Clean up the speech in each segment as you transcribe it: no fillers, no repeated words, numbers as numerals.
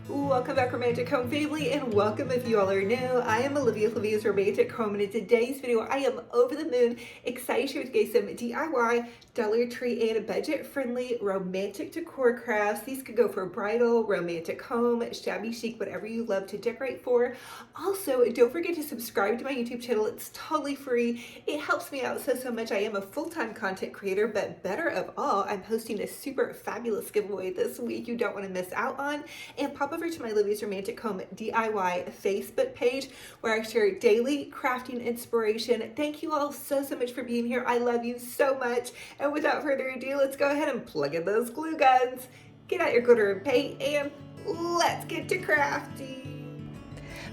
Welcome back, Romantic Home family, and welcome if you all are new. I am Olivia, Olivia's Romantic Home, and in today's video, I am over the moon excited to share with you guys some DIY, Dollar Tree, and budget-friendly romantic decor crafts. These could go for bridal, romantic home, shabby chic, whatever you love to decorate for. Also, don't forget to subscribe to my YouTube channel. It's totally free. It helps me out so much. I am a full-time content creator, but better of all, I'm hosting a super fabulous giveaway this week you don't want to miss out on. And pop over to my Olivia's Romantic Home DIY Facebook page where I share daily crafting inspiration. Thank you all so much for being here. I love you so much. And without further ado, let's go ahead and plug in those glue guns. Get out your glitter and paint, and let's get to crafting.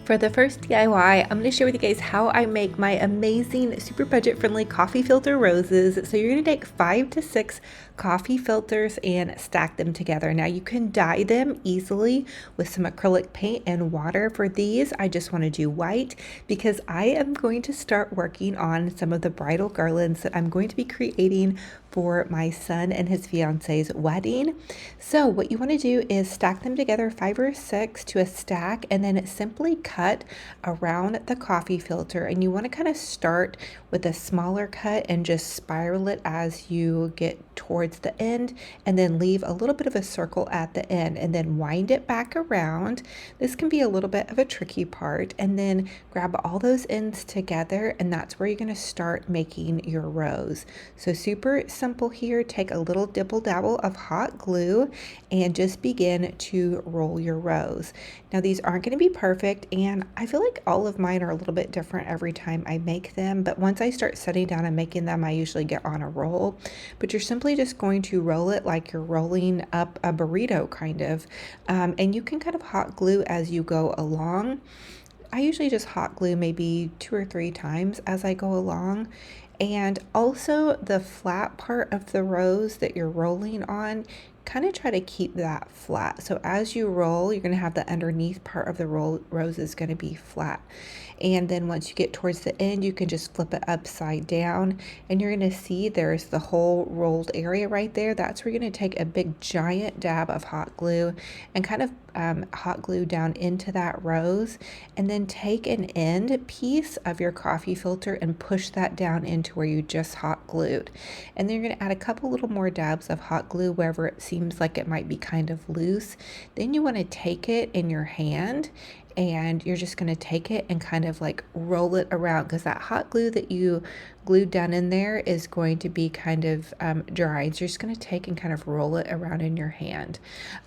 For the first DIY, I'm going to share with you guys how I make my amazing, super budget-friendly coffee filter roses. So you're going to take 5 to 6 coffee filters and stack them together. Now you can dye them easily with some acrylic paint and water. For these, I just want to do white because I am going to start working on some of the bridal garlands that I'm going to be creating for my son and his fiance's wedding. So what you want to do is stack them together 5 or 6 to a stack, and then simply cut around the coffee filter. And you want to kind of start with a smaller cut and just spiral it as you get towards the end, and then leave a little bit of a circle at the end, and then wind it back around. This can be a little bit of a tricky part, and then grab all those ends together, and that's where you're going to start making your rose. So super simple here. Take a little dibble dabble of hot glue and just begin to roll your rose. Now these aren't going to be perfect, and I feel like all of mine are a little bit different every time I make them, but once I start sitting down and making them, I usually get on a roll. But you're simply just going to roll it like you're rolling up a burrito kind of, and you can kind of hot glue as you go along. I usually just hot glue maybe 2 or 3 times as I go along. And also the flat part of the rose that you're rolling on, kind of try to keep that flat. So as you roll, you're going to have the underneath part of the rose is going to be flat. And then once you get towards the end, you can just flip it upside down, and you're going to see there's the whole rolled area right there. That's where you're going to take a big giant dab of hot glue and kind of hot glue down into that rose, and then take an end piece of your coffee filter and push that down into where you just hot glued. And then you're going to add a couple little more dabs of hot glue wherever it seems like it might be kind of loose. Then you want to take it in your hand, and you're just going to take it and kind of like roll it around, because that hot glue that you glued down in there is going to be kind of dry. So you're just going to take and kind of roll it around in your hand.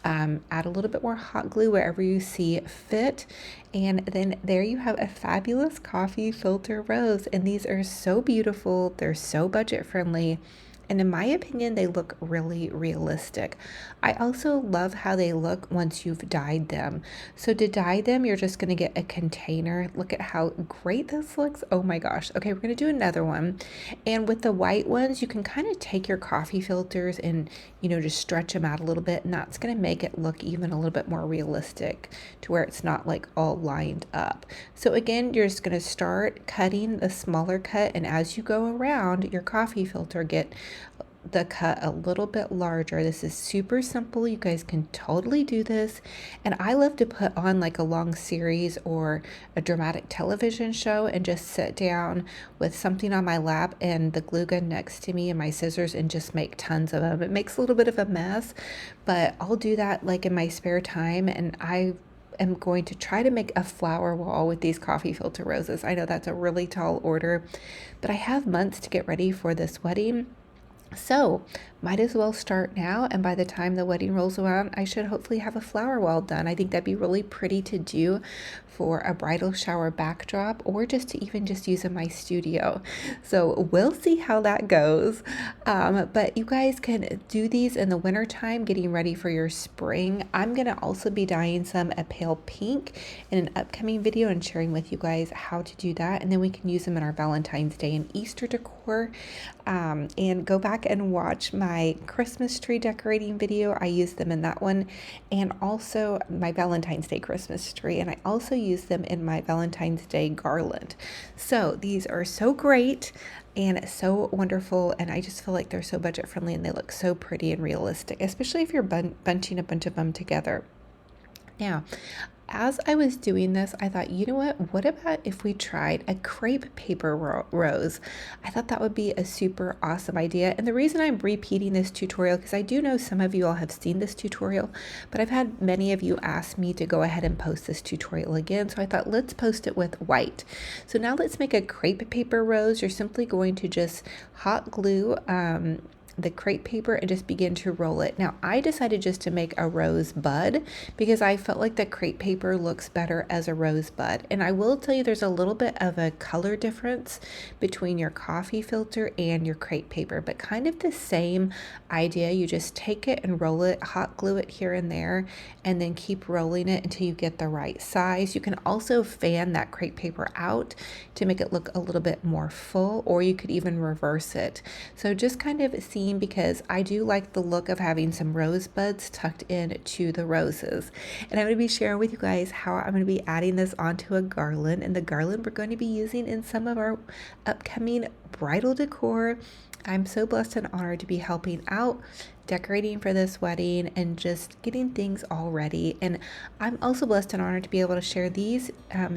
Add a little bit more hot glue wherever you see fit, and then there you have a fabulous coffee filter rose. And these are so beautiful. They're so budget friendly. And in my opinion, they look really realistic. I also love how they look once you've dyed them. So to dye them, you're just going to get a container. Look at how great this looks. Oh my gosh. Okay, we're going to do another one. And with the white ones, you can kind of take your coffee filters and, just stretch them out a little bit. And that's going to make it look even a little bit more realistic, to where it's not like all lined up. So again, you're just going to start cutting the smaller cut. And as you go around your coffee filter, get the cut a little bit larger. This is super simple. You guys can totally do this. And I love to put on like a long series or a dramatic television show and just sit down with something on my lap and the glue gun next to me and my scissors and just make tons of them. It makes a little bit of a mess, but I'll do that like in my spare time. And I'm going to try to make a flower wall with these coffee filter roses. I know that's a really tall order, but I have months to get ready for this wedding. So might as well start now, and by the time the wedding rolls around, I should hopefully have a flower wall done. I think that'd be really pretty to do for a bridal shower backdrop, or just to even just use in my studio. So we'll see how that goes. But you guys can do these in the winter time, getting ready for your spring. I'm going to also be dyeing some a pale pink in an upcoming video and sharing with you guys how to do that. And then we can use them in our Valentine's Day and Easter decor. And go back and watch my Christmas tree decorating video. I used them in that one, and also my Valentine's Day Christmas tree, and I also use them in my Valentine's Day garland. So these are so great and so wonderful, and I just feel like they're so budget friendly and they look so pretty and realistic, especially if you're bunching a bunch of them together. Now, as I was doing this, I thought, you know what about if we tried a crepe paper rose? I thought that would be a super awesome idea. And the reason I'm repeating this tutorial, because I do know some of you all have seen this tutorial, but I've had many of you ask me to go ahead and post this tutorial again. So I thought, let's post it with white. So now let's make a crepe paper rose. You're simply going to just hot glue the crepe paper and just begin to roll it. Now, I decided just to make a rose bud because I felt like the crepe paper looks better as a rose bud. And I will tell you there's a little bit of a color difference between your coffee filter and your crepe paper, but kind of the same idea. You just take it and roll it, hot glue it here and there, and then keep rolling it until you get the right size. You can also fan that crepe paper out to make it look a little bit more full, or you could even reverse it. So just kind of see, because I do like the look of having some rose buds tucked in to the roses. And I'm going to be sharing with you guys how I'm going to be adding this onto a garland, and the garland we're going to be using in some of our upcoming bridal decor. I'm so blessed and honored to be helping out decorating for this wedding and just getting things all ready. And I'm also blessed and honored to be able to share these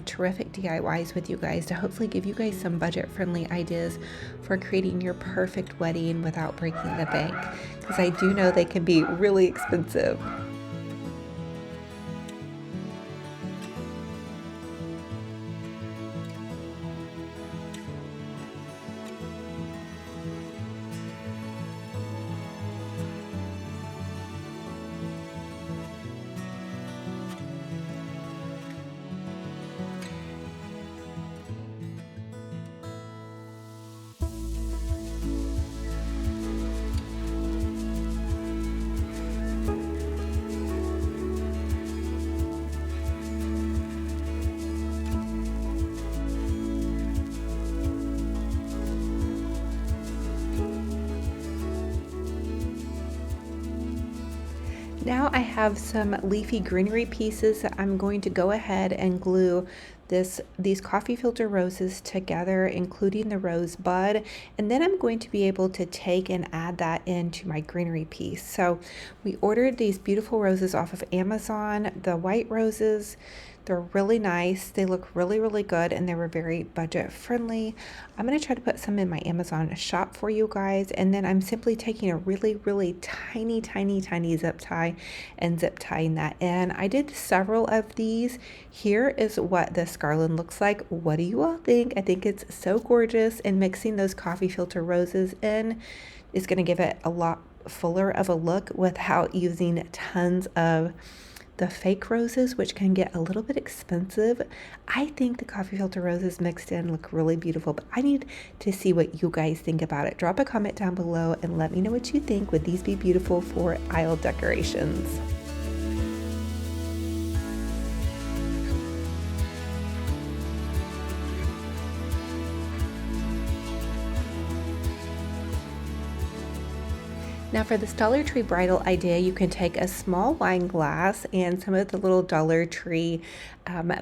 terrific DIYs with you guys to hopefully give you guys some budget-friendly ideas for creating your perfect wedding without breaking the bank, because I do know they can be really expensive. Now I have some leafy greenery pieces that I'm going to go ahead and glue these coffee filter roses together, including the rose bud, and then I'm going to be able to take and add that into my greenery piece. So we ordered these beautiful roses off of Amazon, the white roses. They're really nice. They look really, really good, and they were very budget friendly. I'm going to try to put some in my Amazon shop for you guys, and then I'm simply taking a really, really tiny, tiny, tiny zip tie and zip tying that in. I did several of these. Here is what this garland looks like. What do you all think? I think it's so gorgeous, and mixing those coffee filter roses in is going to give it a lot fuller of a look without using tons of the fake roses, which can get a little bit expensive. I think the coffee filter roses mixed in look really beautiful, but I need to see what you guys think about it. Drop a comment down below and let me know what you think. Would these be beautiful for aisle decorations? Now for this Dollar Tree bridal idea, you can take a small wine glass and some of the little Dollar Tree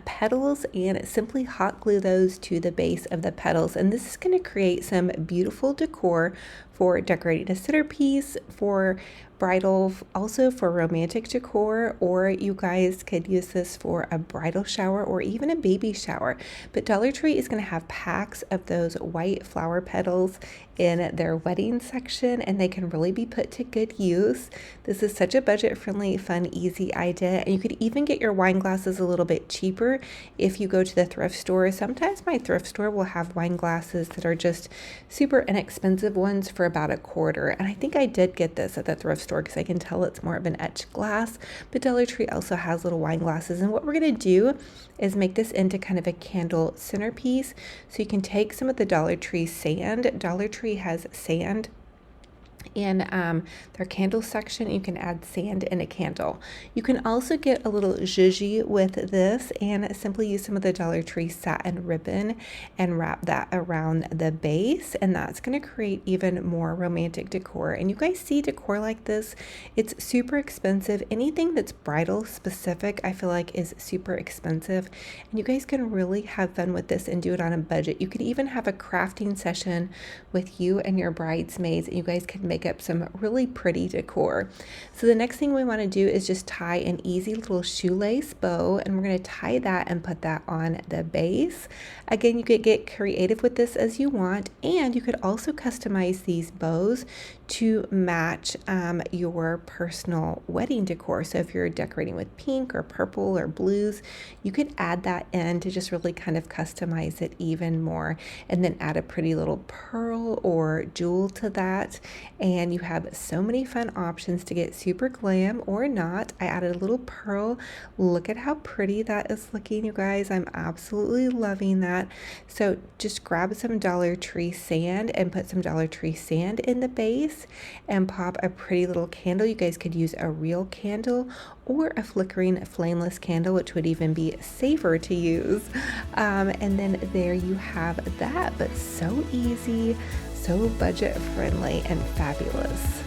petals and simply hot glue those to the base of the petals. And this is going to create some beautiful decor for decorating a centerpiece, for bridal, also for romantic decor, or you guys could use this for a bridal shower or even a baby shower. But Dollar Tree is going to have packs of those white flower petals in their wedding section, and they can really be put to good use. This is such a budget-friendly, fun, easy idea, and you could even get your wine glasses a little bit cheaper if you go to the thrift store. Sometimes my thrift store will have wine glasses that are just super inexpensive ones for about $1/4, and I think I did get this at the thrift store because I can tell it's more of an etched glass. But Dollar Tree also has little wine glasses, and what we're going to do is make this into kind of a candle centerpiece. So you can take some of the Dollar Tree sand. Dollar Tree has sand in their candle section. You can add sand in a candle. You can also get a little zhuzhi with this and simply use some of the Dollar Tree satin ribbon and wrap that around the base, and that's going to create even more romantic decor. And you guys see decor like this, it's super expensive. Anything that's bridal specific I feel like is super expensive, and you guys can really have fun with this and do it on a budget. You could even have a crafting session with you and your bridesmaids, and you guys could make up some really pretty decor. So the next thing we want to do is just tie an easy little shoelace bow, and we're going to tie that and put that on the base. Again, you could get creative with this as you want, and you could also customize these bows to match your personal wedding decor. So if you're decorating with pink or purple or blues, you could add that in to just really kind of customize it even more, and then add a pretty little pearl or jewel to that. And you have so many fun options to get super glam or not. I added a little pearl. Look at how pretty that is looking, you guys. I'm absolutely loving that. So just grab some Dollar Tree sand and put some Dollar Tree sand in the base and pop a pretty little candle. You guys could use a real candle or a flickering flameless candle, which would even be safer to use. And then there you have that, but so easy, so budget friendly and fabulous.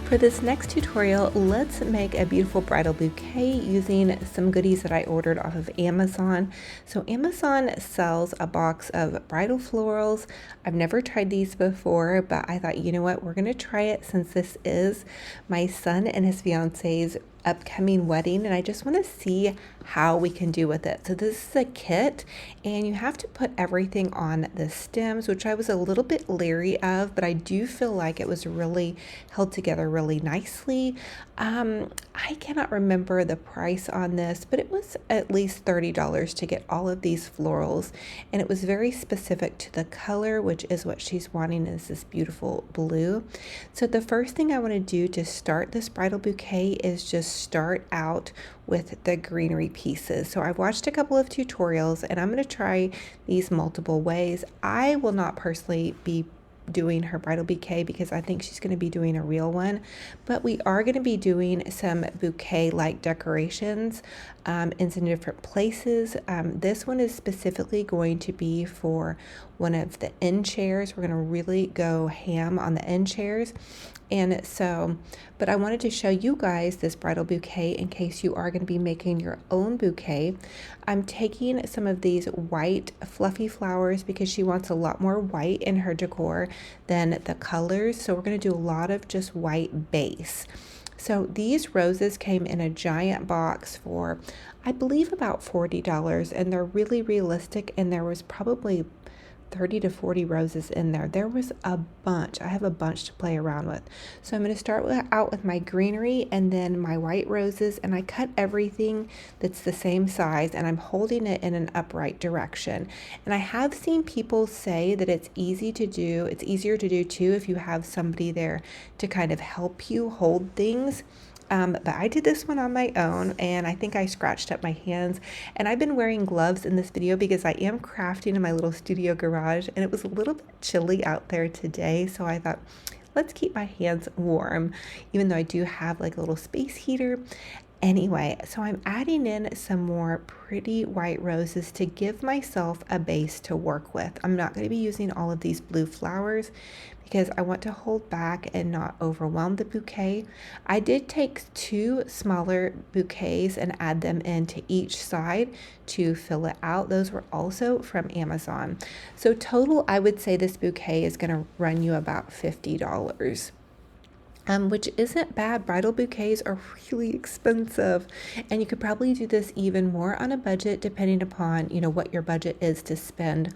For this next tutorial, let's make a beautiful bridal bouquet using some goodies that I ordered off of Amazon. So Amazon sells a box of bridal florals. I've never tried these before, but I thought, you know what, we're gonna try it since this is my son and his fiance's upcoming wedding, and I just want to see how we can do with it. So this is a kit, and you have to put everything on the stems, which I was a little bit leery of, but I do feel like it was really held together really nicely. I cannot remember the price on this, but it was at least $30 to get all of these florals, and it was very specific to the color, which is what she's wanting, is this beautiful blue. So the first thing I want to do to start this bridal bouquet is just start out with the greenery pieces. So I've watched a couple of tutorials, and I'm going to try these multiple ways. I will not personally be doing her bridal bouquet because I think she's going to be doing a real one, but we are going to be doing some bouquet like decorations in some different places. This one is specifically going to be for one of the end chairs. We're going to really go ham on the end chairs. And so, but I wanted to show you guys this bridal bouquet in case you are going to be making your own bouquet. I'm taking some of these white fluffy flowers because she wants a lot more white in her decor than the colors. So we're going to do a lot of just white base. So these roses came in a giant box for, I believe, about $40, and they're really realistic, and there was probably 30 to 40 roses in there. There was a bunch. I have a bunch to play around with. So I'm going to start out with my greenery and then my white roses, and I cut everything that's the same size, and I'm holding it in an upright direction. And I have seen people say that it's easy to do. It's easier to do too if you have somebody there to kind of help you hold things. But I did this one on my own, and I think I scratched up my hands, and I've been wearing gloves in this video because I am crafting in my little studio garage, and it was a little bit chilly out there today, so I thought, let's keep my hands warm, even though I do have like a little space heater. Anyway, so I'm adding in some more pretty white roses to give myself a base to work with. I'm not going to be using all of these blue flowers because I want to hold back and not overwhelm the bouquet. I did take 2 smaller bouquets and add them into each side to fill it out. Those were also from Amazon. So total, I would say this bouquet is going to run you about $50. Which isn't bad. Bridal bouquets are really expensive, and you could probably do this even more on a budget depending upon, you know, what your budget is to spend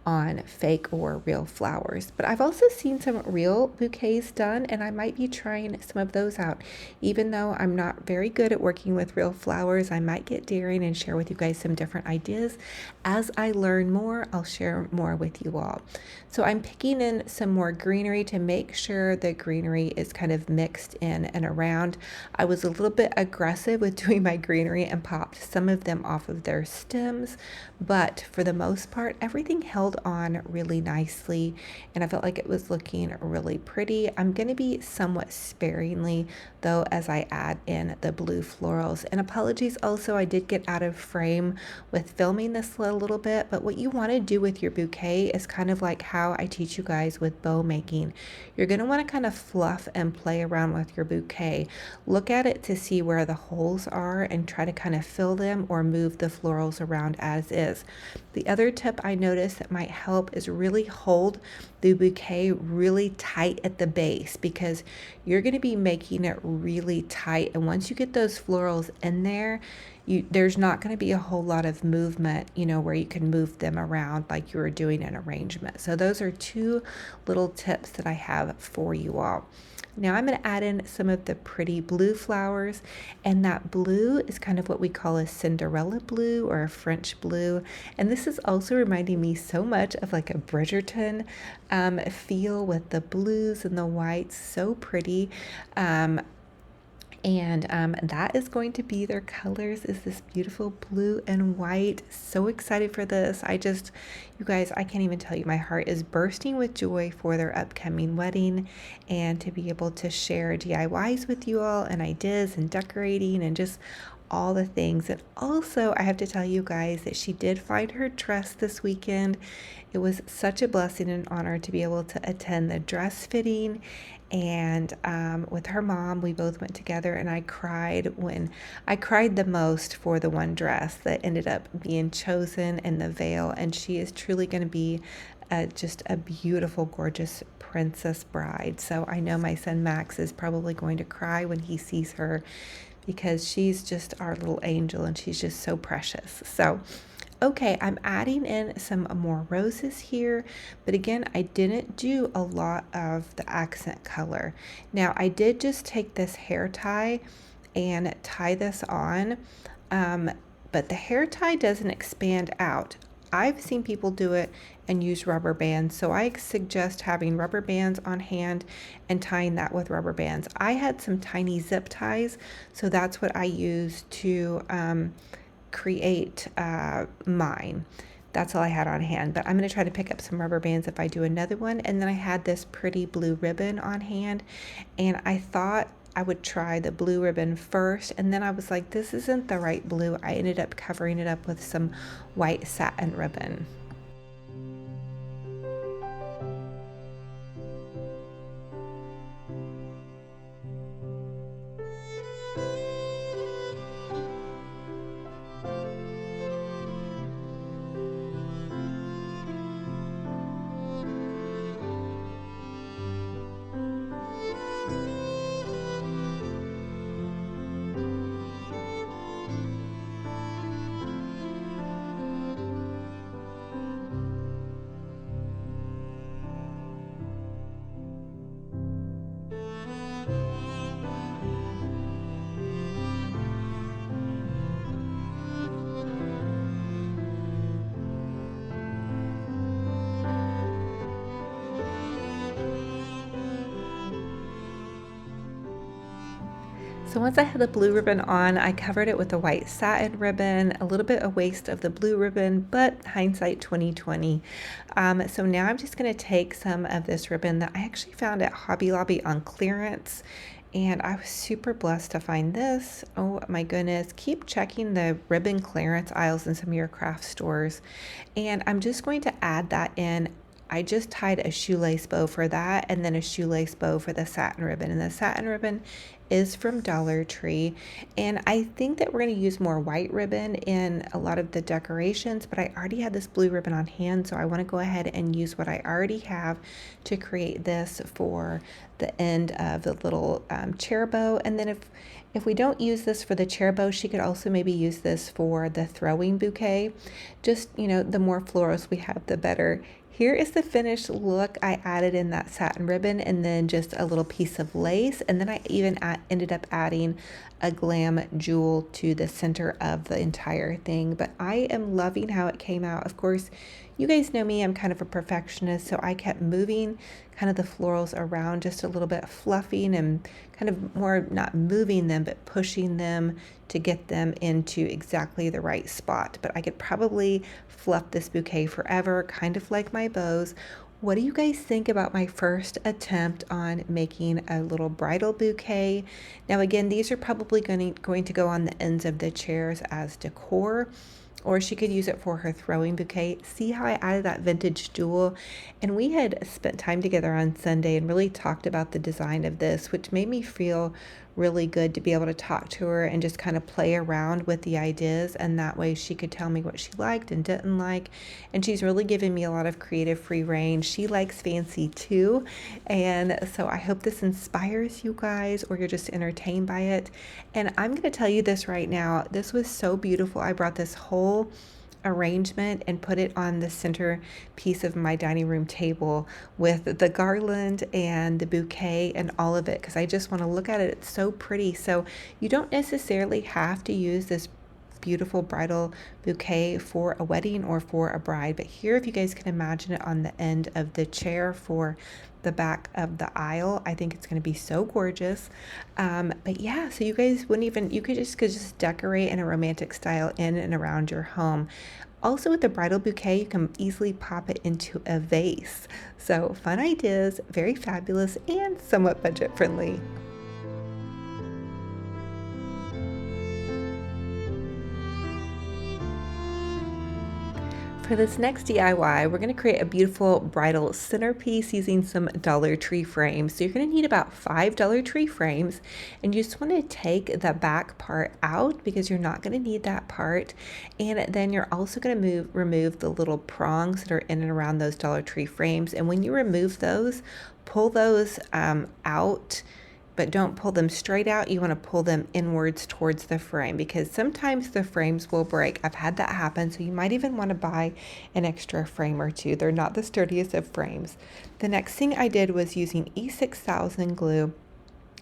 on fake or real flowers. But I've also seen some real bouquets done, and I might be trying some of those out. Even though I'm not very good at working with real flowers, I might get daring and share with you guys some different ideas. As I learn more, I'll share more with you all. So I'm picking in some more greenery to make sure the greenery is kind of mixed in and around. I was a little bit aggressive with doing my greenery and popped some of them off of their stems, but for the most part, everything held held on really nicely, and I felt like it was looking really pretty. I'm going to be somewhat sparingly though as I add in the blue florals. And apologies also, I did get out of frame with filming this a little bit, but what you want to do with your bouquet is kind of like how I teach you guys with bow making. You're going to want to kind of fluff and play around with your bouquet. Look at it to see where the holes are and try to kind of fill them or move the florals around as is. The other tip I noticed that might help is really hold the bouquet really tight at the base, because you're going to be making it really tight, and once you get those florals in there, there's not going to be a whole lot of movement, where you can move them around like you were doing an arrangement. So those are two little tips that I have for you all. Now I'm going to add in some of the pretty blue flowers, and that blue is kind of what we call a Cinderella blue or a French blue. And this is also reminding me so much of like a Bridgerton feel with the blues and the whites, so pretty. And that is going to be their colors, is this beautiful blue and white. So excited for this. You guys, I can't even tell you, my heart is bursting with joy for their upcoming wedding, and to be able to share DIYs with you all and ideas and decorating and just all the things. And also, I have to tell you guys that she did find her dress this weekend. It was such a blessing and honor to be able to attend the dress fitting, and with her mom, we both went together, and I cried the most for the one dress that ended up being chosen in the veil, and she is truly going to be just a beautiful, gorgeous princess bride. So I know my son Max is probably going to cry when he sees her, because she's just our little angel and she's just so precious. So okay, I'm adding in some more roses here, but again, I didn't do a lot of the accent color. Now, I did just take this hair tie and tie this on, but the hair tie doesn't expand out. I've seen people do it and use rubber bands, so I suggest having rubber bands on hand and tying that with rubber bands. I had some tiny zip ties, so that's what I used to create mine. That's all I had on hand, but I'm going to try to pick up some rubber bands if I do another one. And then I had this pretty blue ribbon on hand, and I thought I would try the blue ribbon first, and then I was like, this isn't the right blue. I ended up covering it up with some white satin ribbon. So once I had the blue ribbon on, I covered it with a white satin ribbon, a little bit of waste of the blue ribbon, but hindsight 2020. So now I'm just going to take some of this ribbon that I actually found at Hobby Lobby on clearance, and I was super blessed to find this. Oh my goodness, keep checking the ribbon clearance aisles in some of your craft stores. And I'm just going to add that in. I just tied a shoelace bow for that, and then a shoelace bow for the satin ribbon. And the satin ribbon is from Dollar Tree. And I think that we're going to use more white ribbon in a lot of the decorations, but I already had this blue ribbon on hand, so I want to go ahead and use what I already have to create this for the end of the little chair bow. And then if we don't use this for the chair bow, she could also maybe use this for the throwing bouquet. Just, the more florals we have, the better. Here is the finished look. I added in that satin ribbon and then just a little piece of lace. And then I even ended up adding a glam jewel to the center of the entire thing. But I am loving how it came out. Of course, You guys know me, I'm kind of a perfectionist, so I kept moving kind of the florals around just a little bit, fluffing and kind of more not moving them, but pushing them to get them into exactly the right spot. But I could probably fluff this bouquet forever, kind of like my bows. What do you guys think about my first attempt on making a little bridal bouquet? Now again, these are probably going to go on the ends of the chairs as decor, or she could use it for her throwing bouquet. See how I added that vintage jewel? And we had spent time together on Sunday and really talked about the design of this, which made me feel really good to be able to talk to her and just kind of play around with the ideas, and that way she could tell me what she liked and didn't like. And she's really given me a lot of creative free range. She likes fancy too, and so I hope this inspires you guys, or you're just entertained by it. And I'm going to tell you this right now, this was so beautiful. I brought this whole arrangement and put it on the center piece of my dining room table with the garland and the bouquet and all of it, because I just want to look at it. It's so pretty. So you don't necessarily have to use this beautiful bridal bouquet for a wedding or for a bride, but here, if you guys can imagine it on the end of the chair for the back of the aisle, I think it's going to be so gorgeous. But yeah, so you guys wouldn't even, you could just decorate in a romantic style in and around your home. Also, with the bridal bouquet, you can easily pop it into a vase. So fun ideas, very fabulous, and somewhat budget friendly. For this next DIY, we're going to create a beautiful bridal centerpiece using some Dollar Tree frames. So you're going to need about 5 Dollar Tree frames, and you just want to take the back part out because you're not going to need that part. And then you're also going to remove the little prongs that are in and around those Dollar Tree frames. And when you remove those, pull those out, but don't pull them straight out. You want to pull them inwards towards the frame, because sometimes the frames will break. I've had that happen, so you might even want to buy an extra frame or two. They're not the sturdiest of frames. The next thing I did was using E6000 glue.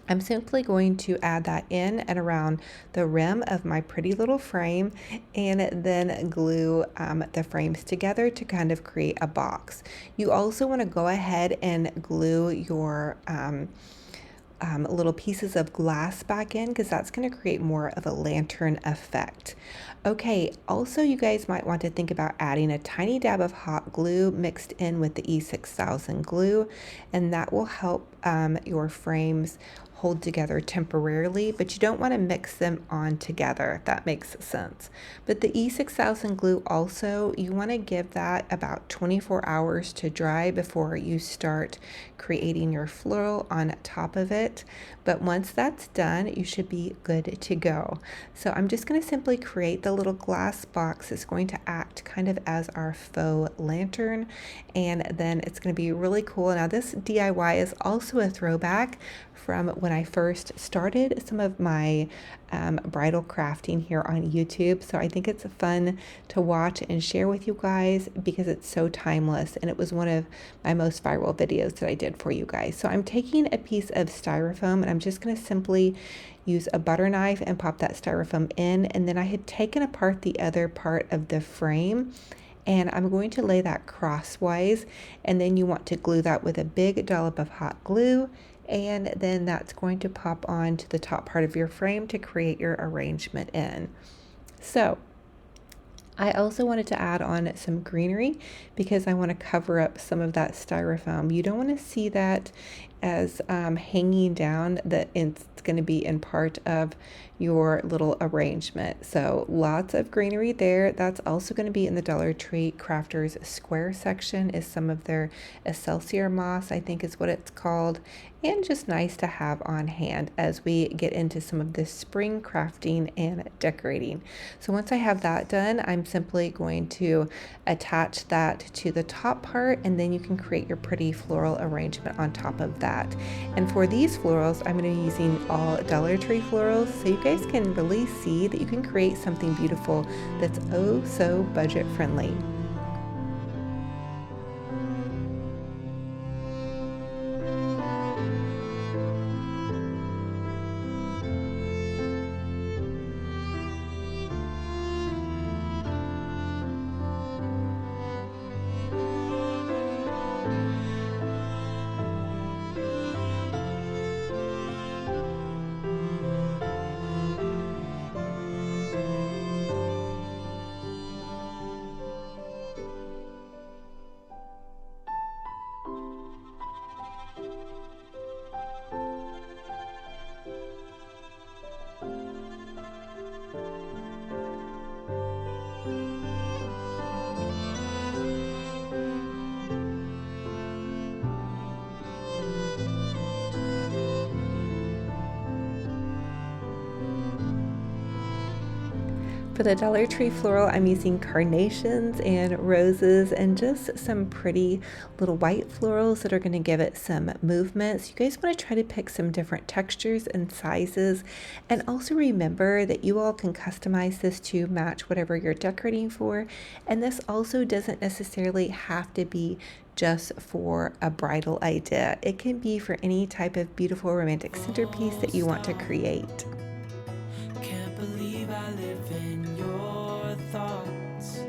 I'm simply going to add that in and around the rim of my pretty little frame, and then glue the frames together to kind of create a box. You also want to go ahead and glue your little pieces of glass back in, because that's going to create more of a lantern effect. Okay, also you guys might want to think about adding a tiny dab of hot glue mixed in with the E6000 glue, and that will help your frames hold together temporarily, but you don't want to mix them on together, if that makes sense. But the E6000 glue also, you want to give that about 24 hours to dry before you start creating your floral on top of it. But once that's done, you should be good to go. So I'm just going to simply create the little glass box that's going to act kind of as our faux lantern, and then it's going to be really cool. Now this DIY is also a throwback from when I first started some of my bridal crafting here on YouTube. So I think it's fun to watch and share with you guys because it's so timeless, and it was one of my most viral videos that I did for you guys. So I'm taking a piece of styrofoam, and I'm just going to simply use a butter knife and pop that styrofoam in, and then I had taken apart the other part of the frame, and I'm going to lay that crosswise, and then you want to glue that with a big dollop of hot glue, and then that's going to pop on to the top part of your frame to create your arrangement in. So I also wanted to add on some greenery because I want to cover up some of that styrofoam. You don't want to see that as hanging down, that it's going to be in part of your little arrangement. So lots of greenery there. That's also going to be in the Dollar Tree Crafters Square section, is some of their Excelsior moss, I think is what it's called, and just nice to have on hand as we get into some of this spring crafting and decorating. So once I have that done, I'm simply going to attach that to the top part, and then you can create your pretty floral arrangement on top of that. And for these florals, I'm going to be using all Dollar Tree florals, so you guys can really see that you can create something beautiful that's oh so budget friendly. For the Dollar Tree floral, I'm using carnations and roses and just some pretty little white florals that are going to give it some movement. So you guys want to try to pick some different textures and sizes. And also remember that you all can customize this to match whatever you're decorating for. And this also doesn't necessarily have to be just for a bridal idea. It can be for any type of beautiful romantic centerpiece that you want to create. Can't believe I live in your thoughts.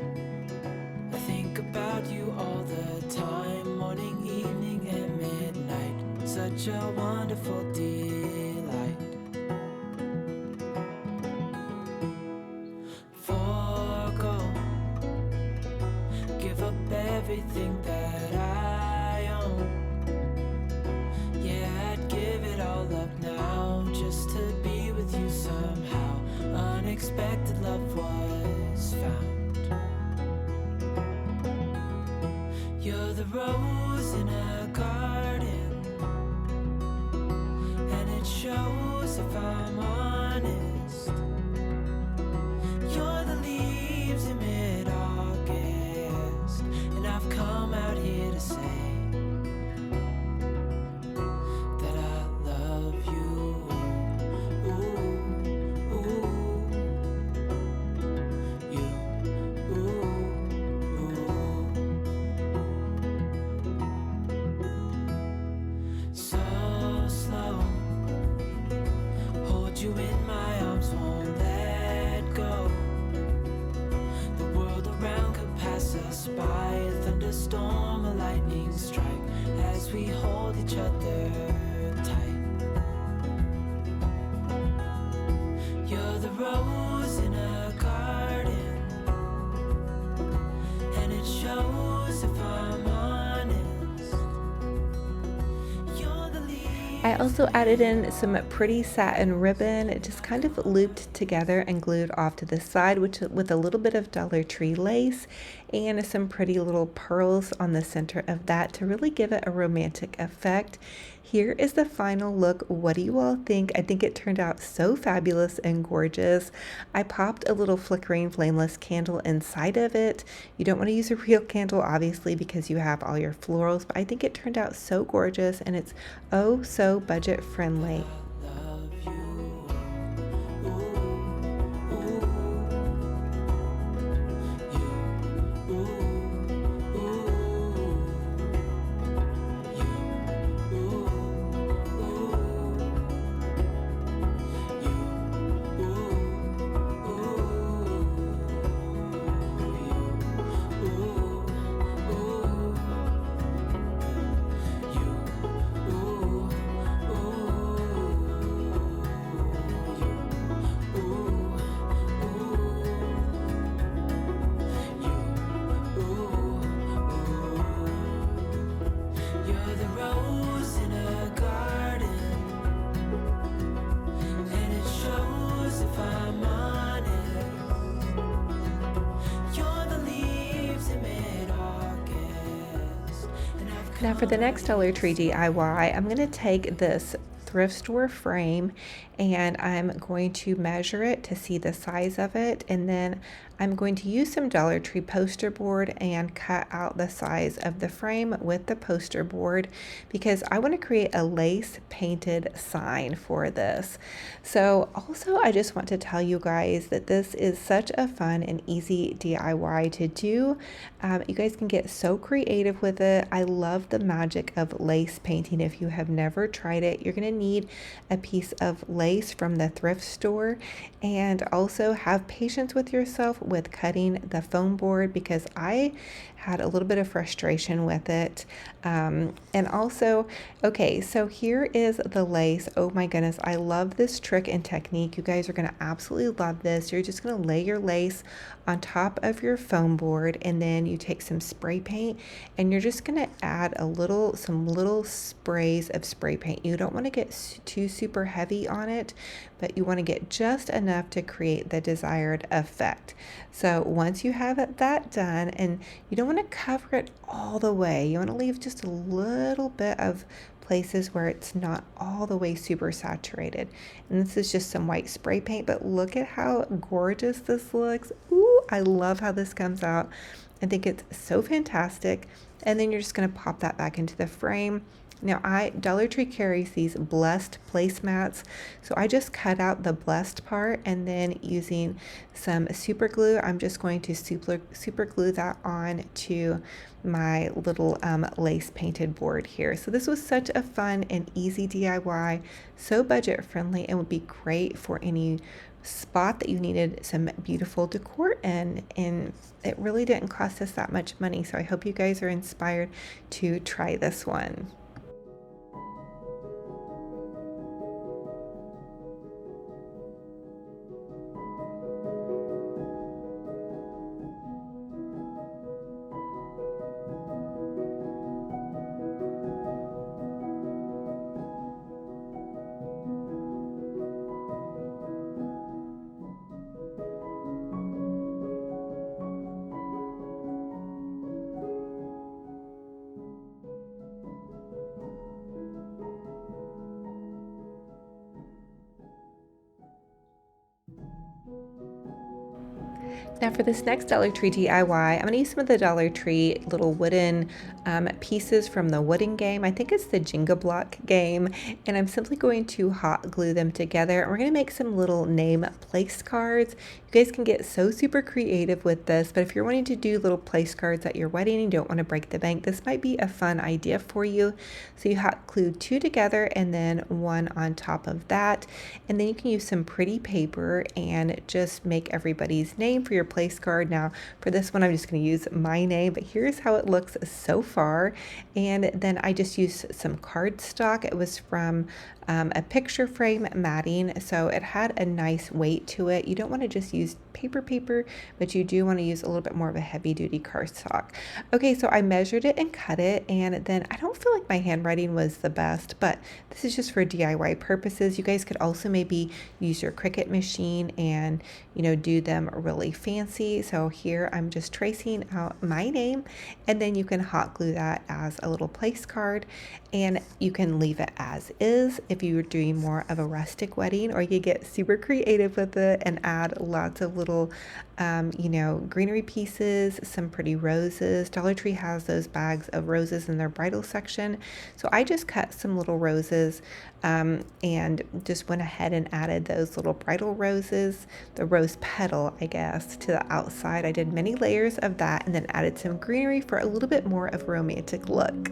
I think about you all the time, morning, evening, and midnight. Such a wonderful delight. Forgo, give up everything that I own. Yeah, I'd give it all up now just to be with you somehow. Unexpected love was found. You're the rose in a garden, and it shows if I'm honest. You're the leaves in mid-August, and I've come out here to say that I love you. Ooh, ooh, you, ooh, ooh. So slow, hold you in my arms, won't let go. The world around could pass us by, a thunderstorm, a lightning strike, as we hold each other tight. You're the rose in a garden, and it shows if I'm honest. You're the leaves. I also added in some pretty satin ribbon, just kind of looped together and glued off to the side, with a little bit of Dollar Tree lace and some pretty little pearls on the center of that to really give it a romantic effect. Here is the final look. What do you all think? I think it turned out so fabulous and gorgeous. I popped a little flickering flameless candle inside of it. You don't want to use a real candle, obviously, because you have all your florals, but I think it turned out so gorgeous, and it's oh so budget friendly. Love you. Ooh, ooh, you, You're the rose in a garden, and it shows if I'm honest. You're the leaves in mid-August, and I've Now for the next Dollar Tree DIY, I'm going to take this thrift store frame and I'm going to measure it to see the size of it, and then I'm going to use some Dollar Tree poster board and cut out the size of the frame with the poster board because I want to create a lace painted sign for this. So also I just want to tell you guys that this is such a fun and easy DIY to do. You guys can get so creative with it. I love the magic of lace painting. If you have never tried it, you're going to need a piece of lace from the thrift store, and also have patience with yourself with cutting the foam board because I had a little bit of frustration with it. And also, okay, so here is the lace. Oh my goodness, I love this trick and technique. You guys are going to absolutely love this. You're just going to lay your lace on top of your foam board, and then you take some spray paint and you're just going to add some little sprays of spray paint. You don't want to get too super heavy on it, but you want to get just enough to create the desired effect. So once you have that done, and you don't want to cover it all the way, you want to leave just a little bit of places where it's not all the way super saturated. And this is just some white spray paint, but look at how gorgeous this looks. Ooh, I love how this comes out. I think it's so fantastic. And then you're just going to pop that back into the frame. Now Dollar Tree carries these blessed placemats, so I just cut out the blessed part, and then using some super glue, I'm just going to super glue that on to my little lace painted board here. So this was such a fun and easy DIY, so budget friendly, and would be great for any spot that you needed some beautiful decor in, and it really didn't cost us that much money. So I hope you guys are inspired to try this one. Now for this next Dollar Tree DIY, I'm going to use some of the Dollar Tree little wooden pieces from the wooden game. I think it's the Jenga block game, and I'm simply going to hot glue them together. And we're going to make some little name place cards. You guys can get so super creative with this, but if you're wanting to do little place cards at your wedding and you don't want to break the bank, this might be a fun idea for you. So you hot glue two together and then one on top of that, and then you can use some pretty paper and just make everybody's name for your place card. Now for this one, I'm just going to use my name, but here's how it looks so far. And then I just used some cardstock. It was from a picture frame matting, so it had a nice weight to it. You don't want to just use paper, but you do want to use a little bit more of a heavy duty cardstock. Okay, so I measured it and cut it, and then I don't feel like my handwriting was the best, but this is just for DIY purposes. You guys could also maybe use your Cricut machine and, you know, do them really fancy. So here I'm just tracing out my name, and then you can hot glue that as a little place card, and you can leave it as is if you were doing more of a rustic wedding, or you could get super creative with it and add lots of little you know, greenery pieces, some pretty roses. Dollar Tree has those bags of roses in their bridal section. So I just cut some little roses and just went ahead and added those little bridal roses, the rose petal, I guess, to the outside. I did many layers of that and then added some greenery for a little bit more of a romantic look.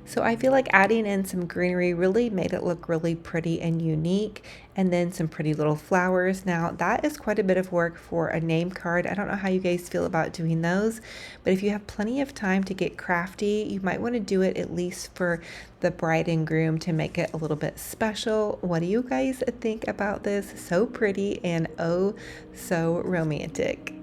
So I feel like adding in some greenery really made it look really pretty and unique, and then some pretty little flowers. Now that is quite a bit of work for a name card. I don't know how you guys feel about doing those, but if you have plenty of time to get crafty, you might want to do it at least for the bride and groom to make it a little bit special. What do you guys think about this? So pretty and oh so romantic.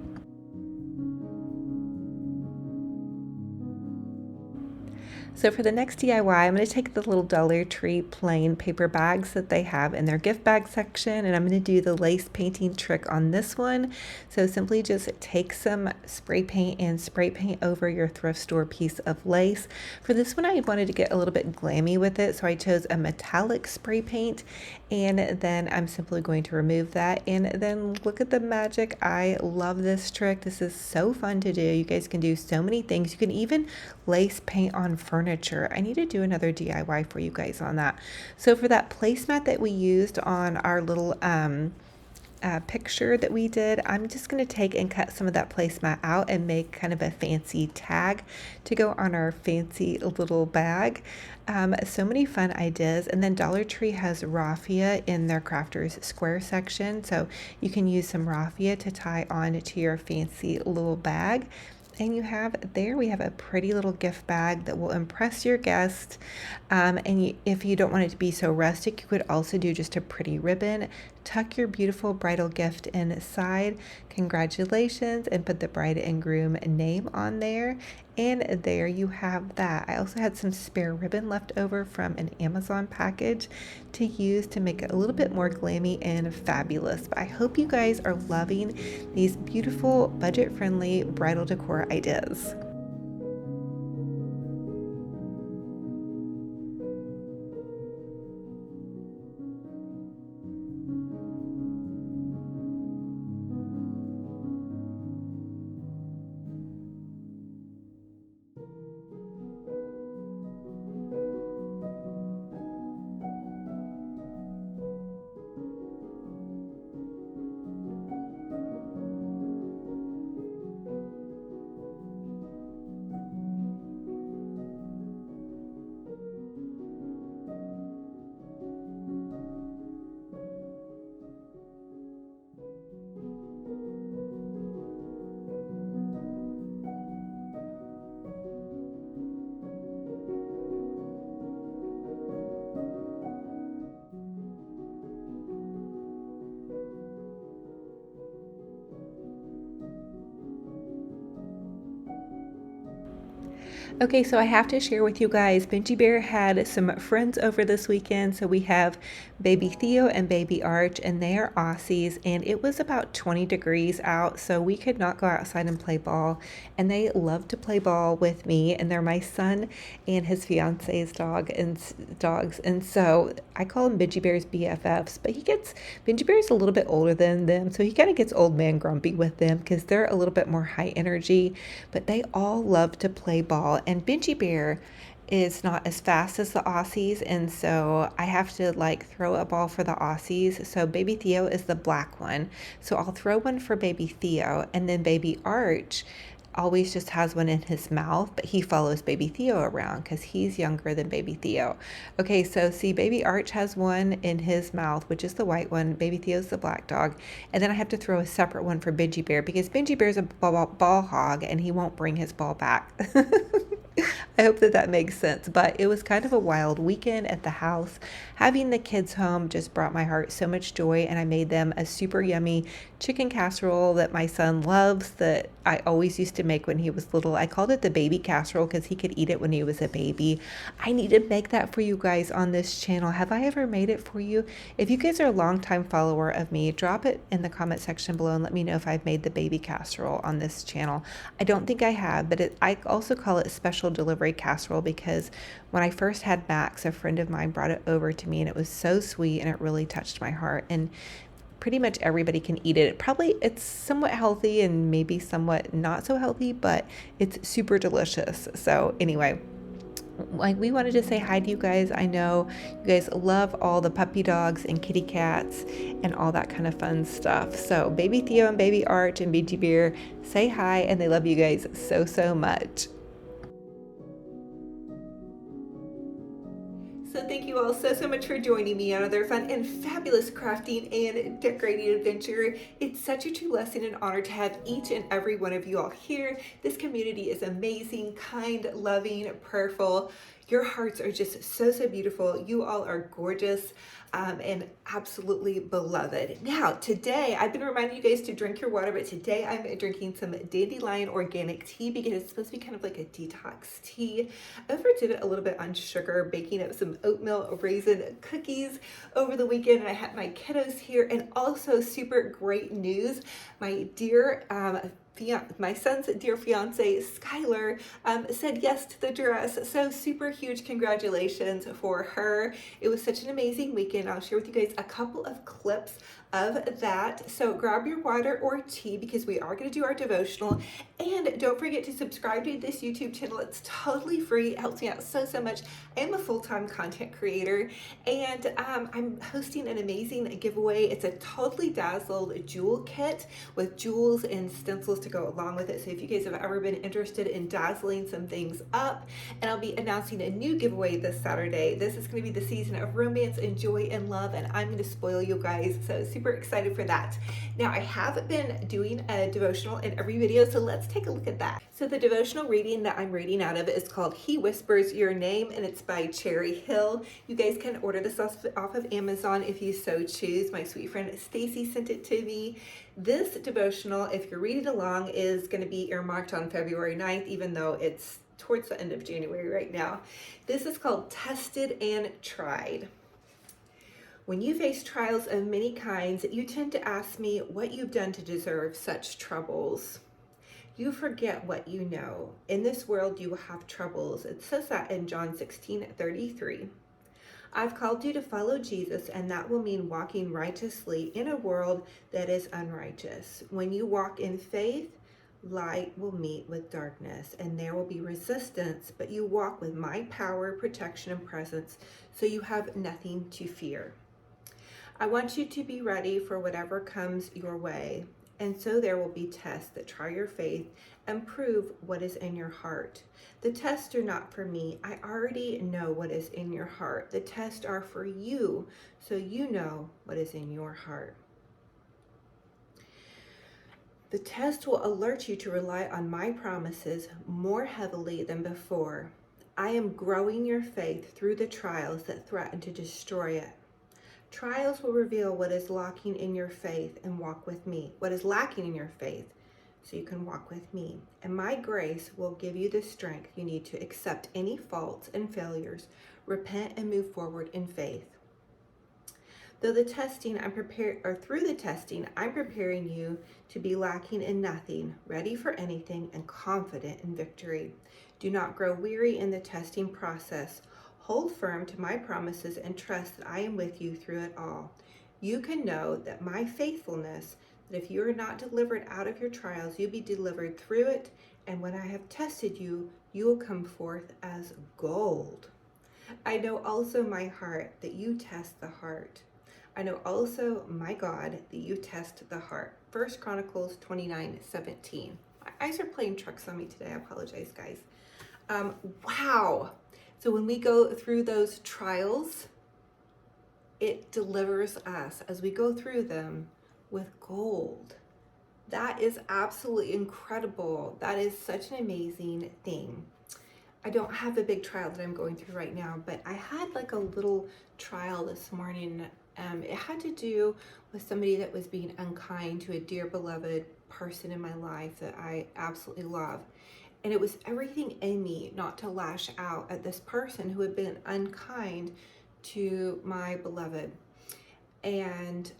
So for the next DIY, I'm going to take the little Dollar Tree plain paper bags that they have in their gift bag section, and I'm going to do the lace painting trick on this one. So simply just take some spray paint and spray paint over your thrift store piece of lace. For this one, I wanted to get a little bit glammy with it, so I chose a metallic spray paint, and then I'm simply going to remove that, and then look at the magic. I love this trick. This is so fun to do. You guys can do so many things. You can even lace paint on furniture. I need to do another DIY for you guys on that. So for that placemat that we used on our little picture that we did, I'm just going to take and cut some of that placemat out and make kind of a fancy tag to go on our fancy little bag. So many fun ideas. And then Dollar Tree has raffia in their crafters square section, so you can use some raffia to tie on to your fancy little bag. And you have there, we have a pretty little gift bag that will impress your guest. If you don't want it to be so rustic, you could also do just a pretty ribbon. Tuck your beautiful bridal gift inside. Congratulations, and put the bride and groom name on there. And there you have that. I also had some spare ribbon left over from an Amazon package to use to make it a little bit more glammy and fabulous. But I hope you guys are loving these beautiful budget-friendly bridal decor ideas. Okay, so I have to share with you guys, Benji Bear had some friends over this weekend. So we have baby Theo and baby Arch, and they are Aussies, and it was about 20 degrees out, so we could not go outside and play ball. And they love to play ball with me, and they're my son and his fiance's dogs. And so I call him Benji Bear's BFFs, but Benji Bear's a little bit older than them, so he kind of gets old man grumpy with them because they're a little bit more high energy, but they all love to play ball. And Benji Bear is not as fast as the Aussies, and so I have to like throw a ball for the Aussies. So baby Theo is the black one, so I'll throw one for baby Theo, and then baby Arch always just has one in his mouth, but he follows baby Theo around because he's younger than baby Theo. Okay, so see, baby Arch has one in his mouth, which is the white one. Baby Theo's the black dog. And then I have to throw a separate one for Benji Bear because Benji Bear's a ball hog and he won't bring his ball back. I hope that makes sense, but it was kind of a wild weekend at the house. Having the kids home just brought my heart so much joy, and I made them a super yummy chicken casserole that my son loves, that I always used to make when he was little. I called it the baby casserole because he could eat it when he was a baby. I need to make that for you guys on this channel. Have I ever made it for you? If you guys are a longtime follower of me, drop it in the comment section below and let me know if I've made the baby casserole on this channel. I don't think I have, but I also call it special delivery casserole because when I first had Max, a friend of mine brought it over to me, and it was so sweet and it really touched my heart. And pretty much everybody can eat it. It's somewhat healthy and maybe somewhat not so healthy, but it's super delicious. So anyway, like, we wanted to say hi to you guys. I know you guys love all the puppy dogs and kitty cats and all that kind of fun stuff. So baby Theo and baby Arch and BG Bear say hi, and they love you guys so, so much. So thank you all so much for joining me on another fun and fabulous crafting and decorating adventure. It's such a true blessing and honor to have each and every one of you all here. This community is amazing, kind, loving, prayerful. Your hearts are just so, so beautiful. You all are gorgeous and absolutely beloved. Now, today, I've been reminding you guys to drink your water, but today I'm drinking some Dandelion organic tea because it's supposed to be kind of like a detox tea. I overdid it a little bit on sugar, baking up some oatmeal raisin cookies over the weekend, and I had my kiddos here, and also super great news. My dear my son's dear fiance Skylar said yes to the dress, so super huge congratulations for her. It was such an amazing weekend. I'll share with you guys a couple of clips of that. So grab your water or tea because we are going to do our devotional. And don't forget to subscribe to this YouTube channel. It's totally free. It helps me out so, so much. I am a full-time content creator, and I'm hosting an amazing giveaway. It's a totally dazzled jewel kit with jewels and stencils to go along with it. So if you guys have ever been interested in dazzling some things up, and I'll be announcing a new giveaway this Saturday. This is going to be the season of romance and joy and love, and I'm going to spoil you guys. So super excited for that. Now I have been doing a devotional in every video, so let's take a look at that. So the devotional reading that I'm reading out of is called He Whispers Your Name, and it's by Cherry Hill. You guys can order this off of Amazon if you so choose. My sweet friend Stacy sent it to me. This devotional, if you're reading along, is going to be earmarked on February 9th, even though it's towards the end of January right now. This is called Tested and Tried. When you face trials of many kinds, you tend to ask me what you've done to deserve such troubles. You forget what you know. In this world you will have troubles. It says that in John 16:33. I've called you to follow Jesus, and that will mean walking righteously in a world that is unrighteous. When you walk in faith, light will meet with darkness, and there will be resistance, but you walk with my power, protection, and presence, so you have nothing to fear. I want you to be ready for whatever comes your way, and so there will be tests that try your faith and prove what is in your heart. The tests are not for me. I already know what is in your heart. The tests are for you, so you know what is in your heart. The test will alert you to rely on my promises more heavily than before. I am growing your faith through the trials that threaten to destroy it. Trials will reveal what is lacking in your faith and walk with me. What is lacking in your faith, so you can walk with me. And my grace will give you the strength you need to accept any faults and failures, repent, and move forward in faith. Through the testing, I'm preparing you to be lacking in nothing, ready for anything, and confident in victory. Do not grow weary in the testing process. Hold firm to my promises and trust that I am with you through it all. You can know that my faithfulness, that if you are not delivered out of your trials, you'll be delivered through it. And when I have tested you, you will come forth as gold. I know also, my heart, that you test the heart. I know also, my God, that you test the heart. 1 Chronicles 29:17. My eyes are playing tricks on me today. I apologize, guys. Wow. So when we go through those trials, it delivers us as we go through them with gold. That is absolutely incredible. That is such an amazing thing. I don't have a big trial that I'm going through right now, but I had like a little trial this morning. It had to do with somebody that was being unkind to a dear beloved person in my life that I absolutely love. And it was everything in me not to lash out at this person who had been unkind to my beloved. And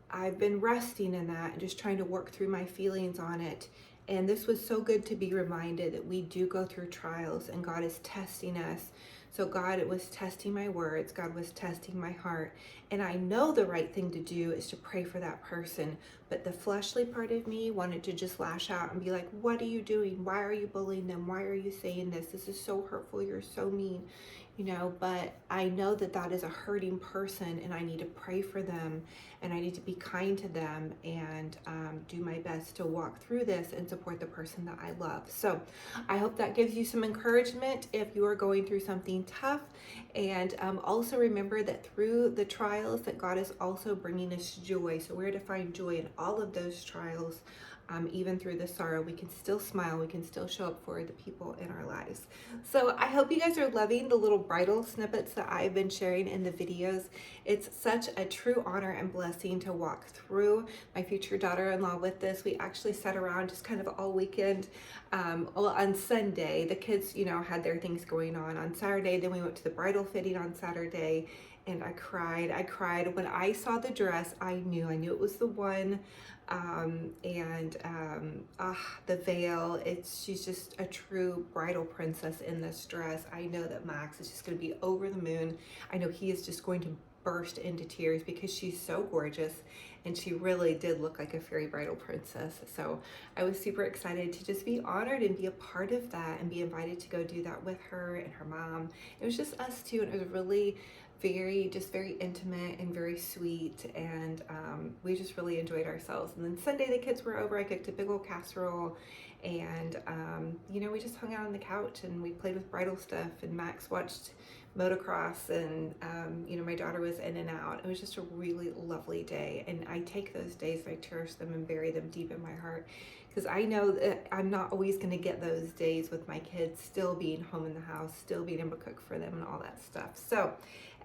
I've been resting in that and just trying to work through my feelings on it. And this was so good to be reminded that we do go through trials and God is testing us. So God was testing my words. God was testing my heart. And I know the right thing to do is to pray for that person. But the fleshly part of me wanted to just lash out and be like, what are you doing? Why are you bullying them? Why are you saying this? This is so hurtful. You're so mean. But I know that that is a hurting person, and I need to pray for them, and I need to be kind to them, and do my best to walk through this and support the person that I love. So I hope that gives you some encouragement if you are going through something tough. And also remember that through the trials that God is also bringing us joy. So we're to find joy in all of those trials. Even through the sorrow, we can still smile, we can still show up for the people in our lives. So I hope you guys are loving the little bridal snippets that I've been sharing in the videos. It's such a true honor and blessing to walk through my future daughter-in-law with this. We actually sat around just kind of all weekend. On Sunday, the kids, had their things going on Saturday. Then we went to the bridal fitting on Saturday, and I cried. When I saw the dress, I knew it was the one. The veil, she's just a true bridal princess in this dress. I know that Max is just going to be over the moon. I know he is just going to burst into tears because she's so gorgeous and she really did look like a fairy bridal princess. So I was super excited to just be honored and be a part of that and be invited to go do that with her and her mom. It was just us two, and it was really very intimate and very sweet, and we just really enjoyed ourselves. And then Sunday the kids were over. I cooked a big old casserole, and we just hung out on the couch and we played with bridal stuff, and Max watched motocross, and my daughter was in and out. It was just a really lovely day, and I take those days and I cherish them and bury them deep in my heart, because I know that I'm not always going to get those days with my kids still being home in the house, still being able to cook for them and all that stuff. So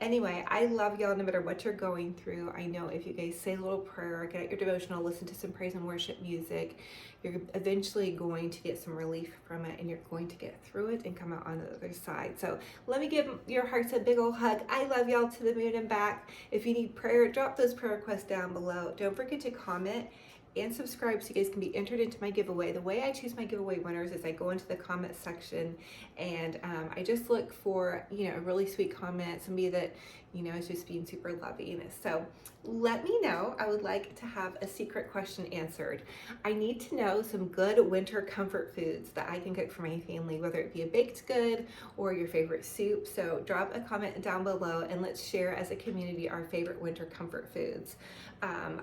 anyway, I love y'all no matter what you're going through. I know if you guys say a little prayer, get out your devotional, listen to some praise and worship music, you're eventually going to get some relief from it, and you're going to get through it and come out on the other side. So let me give your hearts a big old hug. I love y'all to the moon and back. If you need prayer, drop those prayer requests down below. Don't forget to comment and subscribe so you guys can be entered into my giveaway. The way I choose my giveaway winners is I go into the comment section, and I just look for a really sweet comment, somebody that is just being super loving. So let me know. I would like to have a secret question answered. I need to know some good winter comfort foods that I can cook for my family, whether it be a baked good or your favorite soup. So drop a comment down below and let's share as a community our favorite winter comfort foods.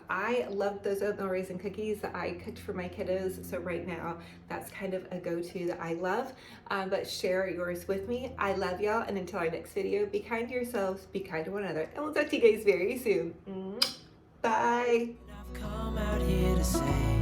I love those oatmeal raisin cookies that I cooked for my kiddos, so right now that's kind of a go-to that I love, but share yours with me. I love y'all, and until our next video, be kind to yourselves, be kind to one another, and we'll talk to you guys very soon. Bye. I've come out here to say